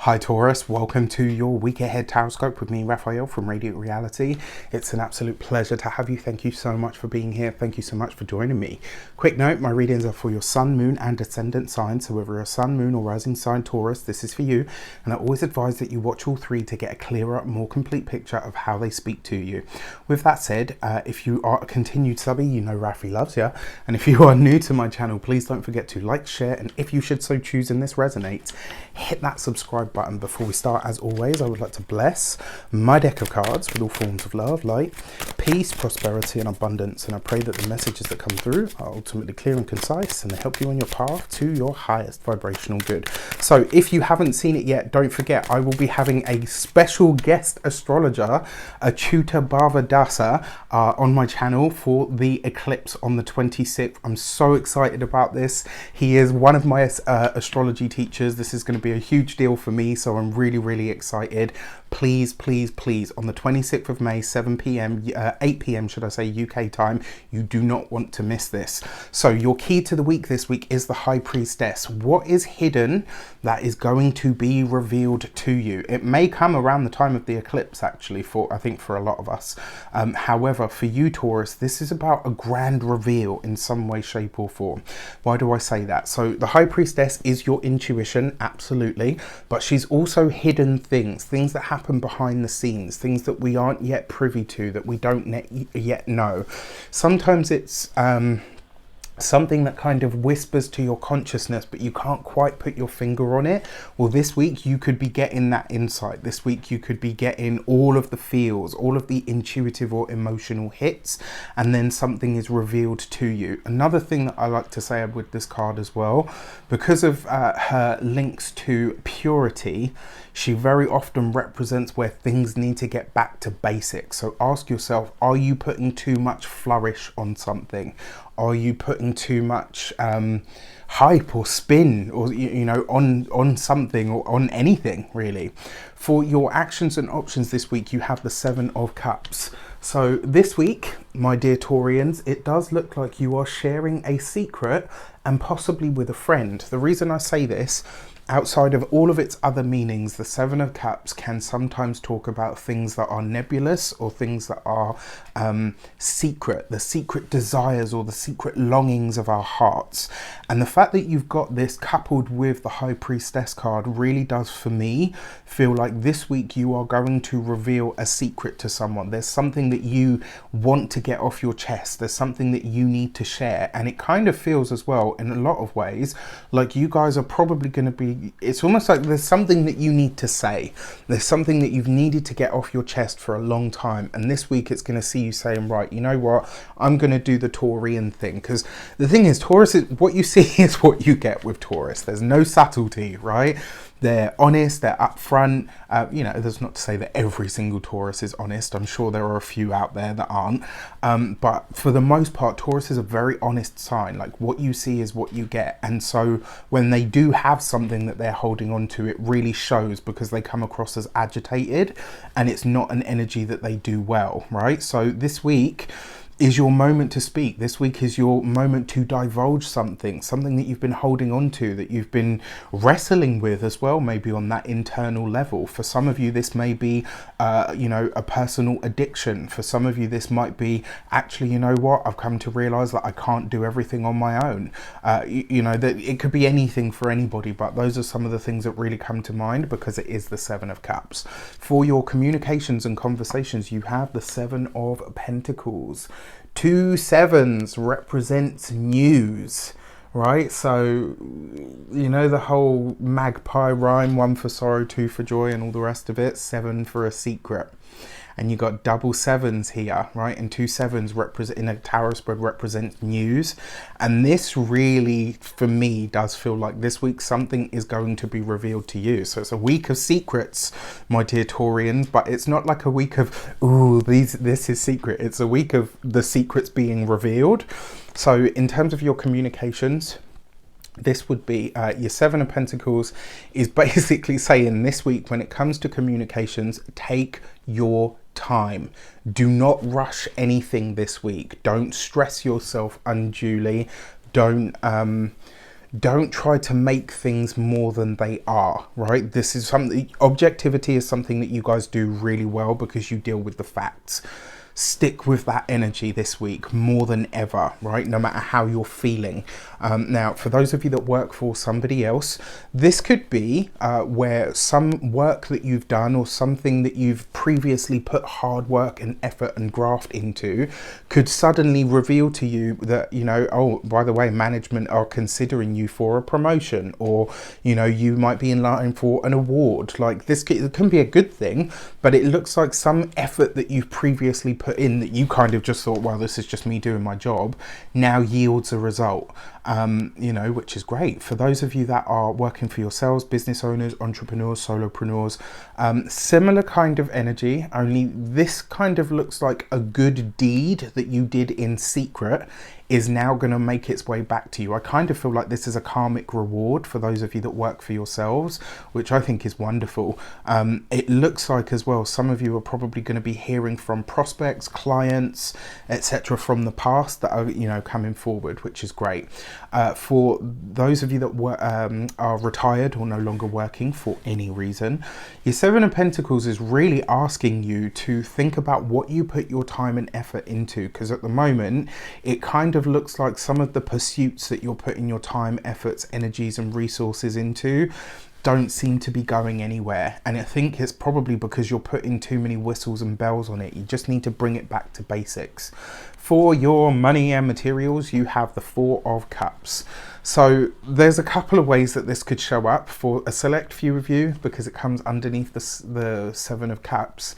Hi Taurus, welcome to your week ahead Taroscope with me, Raphael from Radiant Reality. It's an absolute pleasure to have you. Thank you so much for being here. Thank you so much for joining me. Quick note, my readings are for your sun, moon and ascendant signs. So whether you're a sun, moon or rising sign Taurus, this is for you. And I always advise that you watch all three to get a clearer, more complete picture of how they speak to you. With that said, if you are a continued subby, you know Rafi loves you. And if you are new to my channel, please don't forget to like, share, and if you should so choose and this resonates, hit that subscribe button. Before we start, as always, I would like to bless my deck of cards with all forms of love, light, peace, prosperity and abundance, and I pray that the messages that come through are ultimately clear and concise and they help you on your path to your highest vibrational good. So if you haven't seen it yet, don't forget I will be having a special guest astrologer, Achyuta Bhavadasa, on my channel for the eclipse on the 26th. I'm so excited about this. He is one of my astrology teachers. This is going to be a huge deal for me, so I'm really excited. Please on the 26th of May, 7 p.m, 8 p.m, should I say, UK time, you do not want to miss this. So your key to the week this week is the High Priestess. What is hidden that is going to be revealed to you? It may come around the time of the eclipse, actually, I think for a lot of us. However, for you Taurus, this is about a grand reveal in some way, shape or form. Why do I say that? So the High Priestess is your intuition, absolutely, but she's also hidden things that happen behind the scenes, things that we aren't yet privy to, that we don't yet know. Sometimes it's something that kind of whispers to your consciousness, but you can't quite put your finger on it. Well, this week you could be getting that insight. This week you could be getting all of the feels, all of the intuitive or emotional hits, and then something is revealed to you. Another thing that I like to say with this card as well, because of her links to purity, she very often represents where things need to get back to basics. So ask yourself, are you putting too much flourish on something? Are you putting too much hype or spin, or on something or on anything really? For your actions and options this week, you have the 7 of Cups. So this week, my dear Taurians, it does look like you are sharing a secret, and possibly with a friend. The reason I say this, outside of all of its other meanings, the 7 of Cups can sometimes talk about things that are nebulous or things that are secret, the secret desires or the secret longings of our hearts. And the fact that you've got this coupled with the High Priestess card really does, for me, feel like this week you are going to reveal a secret to someone. There's something that you want to get off your chest. There's something that you need to share. And it kind of feels as well, in a lot of ways, like you guys are probably going to be, it's almost like there's something that you need to say. There's something that you've needed to get off your chest for a long time. And this week it's going to see you saying, right, you know what, I'm going to do the Taurian thing. Because the thing is, Taurus, what you see is what you get with Taurus. There's no subtlety, right? They're honest, they're upfront. That's not to say that every single Taurus is honest. I'm sure there are a few out there that aren't. But for the most part, Taurus is a very honest sign. Like, what you see is what you get. And so when they do have something that they're holding on to, it really shows, because they come across as agitated and it's not an energy that they do well, right? So this week is your moment to speak. This week is your moment to divulge something that you've been holding on to, that you've been wrestling with as well, maybe on that internal level. For some of you, this may be, a personal addiction. For some of you, this might be, actually, you know what, I've come to realize that I can't do everything on my own. That it could be anything for anybody, but those are some of the things that really come to mind, because it is the 7 of Cups. For your communications and conversations, you have the 7 of Pentacles. 2 7s represents news, right? So, the whole magpie rhyme, 1 for sorrow, 2 for joy, and all the rest of it, 7 for a secret. And you got double 7s here, right? And 2 7s represent, in a tarot spread, represents news. And this really, for me, does feel like this week something is going to be revealed to you. So it's a week of secrets, my dear Taurians, but it's not like a week of, ooh, this is secret. It's a week of the secrets being revealed. So in terms of your communications, this would be your 7 of Pentacles is basically saying this week, when it comes to communications, take your time. Do not rush anything this week. Don't stress yourself unduly. Don't don't try to make things more than they are, right? This is something, objectivity is something that you guys do really well because you deal with the facts. Stick with that energy this week more than ever, right? No matter how you're feeling. Now, for those of you that work for somebody else, this could be where some work that you've done or something that you've previously put hard work and effort and graft into could suddenly reveal to you that, you know, oh, by the way, management are considering you for a promotion, or, you know, you might be in line for an award. Like this, it can be a good thing, but it looks like some effort that you've previously put in that you kind of just thought, well, this is just me doing my job, now yields a result. You know, which is great. For those of you that are working for yourselves, business owners, entrepreneurs, solopreneurs, similar kind of energy, only this kind of looks like a good deed that you did in secret is now going to make its way back to you. I kind of feel like this is a karmic reward for those of you that work for yourselves, which I think is wonderful. It looks like as well, some of you are probably going to be hearing from prospects, clients, etc. from the past that are, you know, coming forward, which is great. For those of you that are retired or no longer working for any reason, your Seven of Pentacles is really asking you to think about what you put your time and effort into, because at the moment it kind of looks like some of the pursuits that you're putting your time, efforts, energies and resources into don't seem to be going anywhere. And I think it's probably because you're putting too many whistles and bells on it. You just need to bring it back to basics. For your money and materials, you have the Four of Cups. So there's a couple of ways that this could show up for a select few of you, because it comes underneath the Seven of Cups.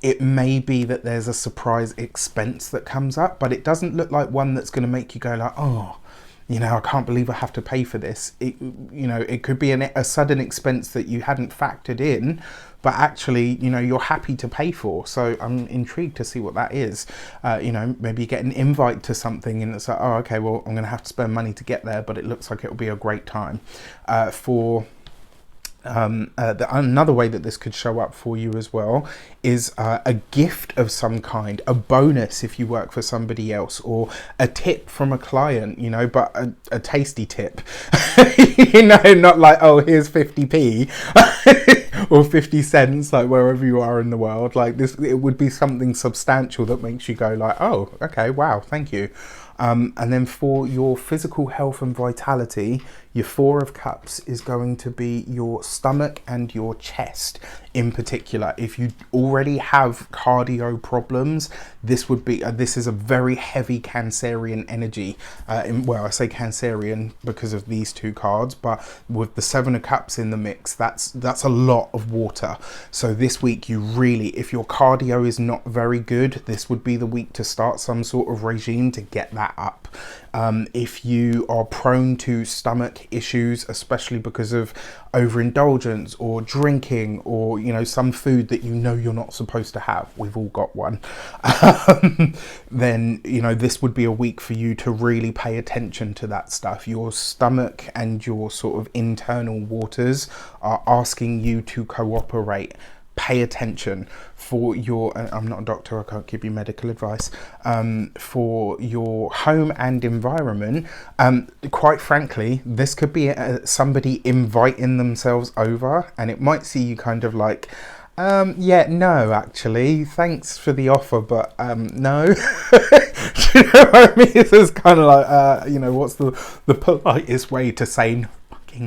It may be that there's a surprise expense that comes up, but it doesn't look like one that's going to make you go like, oh, you know, I can't believe I have to pay for this. It, you know, it could be a sudden expense that you hadn't factored in, but actually, you know, you're happy to pay for. So I'm intrigued to see what that is. You know, maybe you get an invite to something and it's like, oh, okay, well, I'm going to have to spend money to get there, but it looks like it'll be a great time. Another way that this could show up for you as well is a gift of some kind, a bonus if you work for somebody else, or a tip from a client, you know, but a tasty tip. You know, not like, oh, here's 50p or 50 cents, like wherever you are in the world. Like this, it would be something substantial that makes you go like, oh, okay, wow, thank you. And then for your physical health and vitality, your Four of Cups is going to be your stomach and your chest in particular. If you already have cardio problems, this would be this is a very heavy Cancerian energy. Well, I say Cancerian because of these two cards, but with the Seven of Cups in the mix, that's a lot of water. So this week, you really, if your cardio is not very good, this would be the week to start some sort of regime to get that up. If you are prone to stomach issues, especially because of overindulgence or drinking, or, you know, some food that you know you're not supposed to have, we've all got one, then, you know, this would be a week for you to really pay attention to that stuff. Your stomach and your sort of internal waters are asking you to cooperate. Pay attention. For your, I'm not a doctor, I can't give you medical advice, for your home and environment, quite frankly, this could be somebody inviting themselves over, and it might see you kind of like, yeah, no, actually, thanks for the offer, but no. Do you know what I mean? It's kind of like, you know, what's the politest way to say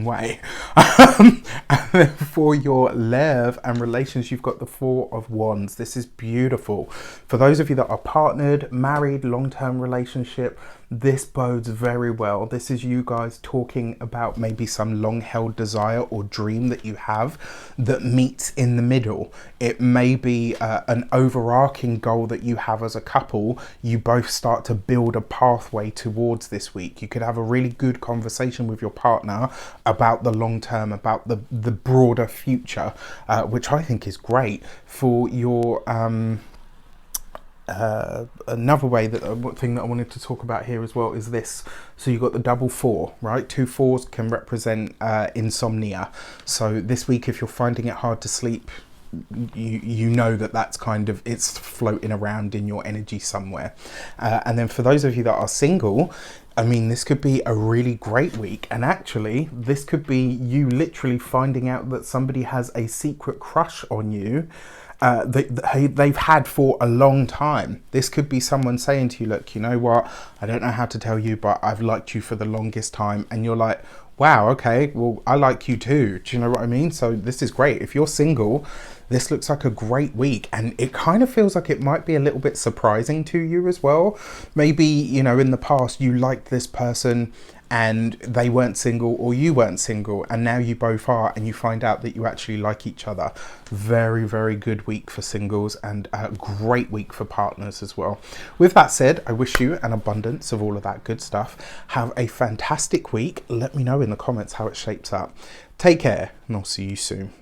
way. And then for your love and relations, you've got the Four of Wands. This is beautiful. For those of you that are partnered, married, long-term relationship, this bodes very well. This is you guys talking about maybe some long-held desire or dream that you have that meets in the middle. It may be an overarching goal that you have as a couple. You both start to build a pathway towards this week. You could have a really good conversation with your partner about the long term, about the broader future, which I think is great. For your another way that thing that I wanted to talk about here as well is this. So you've got the double four, right? 2 4s can represent insomnia. So this week, if you're finding it hard to sleep, you know that's kind of, it's floating around in your energy somewhere. And then for those of you that are single, I mean, this could be a really great week, and actually this could be you literally finding out that somebody has a secret crush on you that they've had for a long time. This could be someone saying to you, look, you know what, I don't know how to tell you, but I've liked you for the longest time. And you're like, wow, okay, well, I like you too. Do you know what I mean? So this is great. If you're single, this looks like a great week, and it kind of feels like it might be a little bit surprising to you as well. Maybe, you know, in the past you liked this person and they weren't single, or you weren't single, and now you both are, and you find out that you actually like each other. Very, very good week for singles, and a great week for partners as well. With that said, I wish you an abundance of all of that good stuff. Have a fantastic week. Let me know in the comments how it shapes up. Take care, and I'll see you soon.